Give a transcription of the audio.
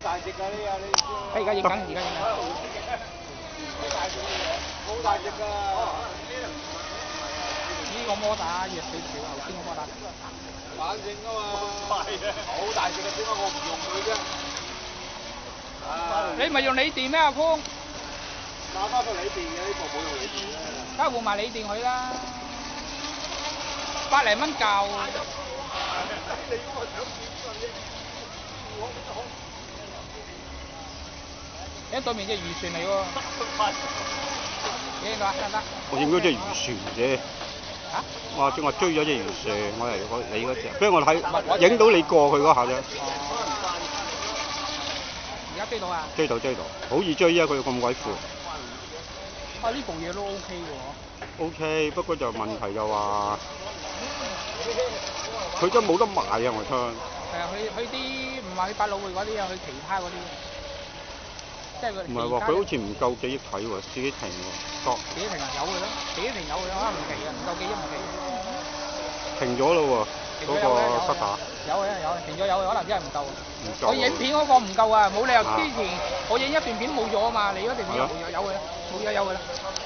大隻㗎呢啊！你而家影緊，而家影緊。好大隻嘅嘢，好大隻㗎！呢個摩打弱少少，頭先個摩打。反正啊嘛，係啊，好大隻嘅，點解我唔用佢啫？你咪用鋰電咩阿峰？買翻個鋰電嘅，呢部冇用鋰電啦。梗係換埋鋰電佢啦，100零蚊嚿。你嗰個想點啊？喺對面隻漁船嚟喎。影到啊？得唔得？我影咗隻漁船啫。嚇？我正話追咗隻漁船，我係你嗰隻，不過我睇影到你過去嗰下啫。而家追到啊？追到，好易追啊！佢咁鬼闊。啊！呢部嘢都 OK 嘅喎。OK， 不過就問題就話，佢都冇得賣啊！我聽。係啊，去啲唔係去百老匯嗰啲啊，去其他嗰啲。即係佢。唔係喎，佢好似唔夠幾億睇喎，自己停喎，自己停啊，有嘅咯，自己停有嘅，可能唔期啊，唔夠幾億唔期。停咗咯喎，嗰個塞打。有嘅，停咗有嘅，可能真係唔夠。唔夠。我影片嗰個唔夠啊，冇理由之前我影一段片冇咗啊嘛，你嗰段片冇咗，有嘅，冇咗有嘅啦。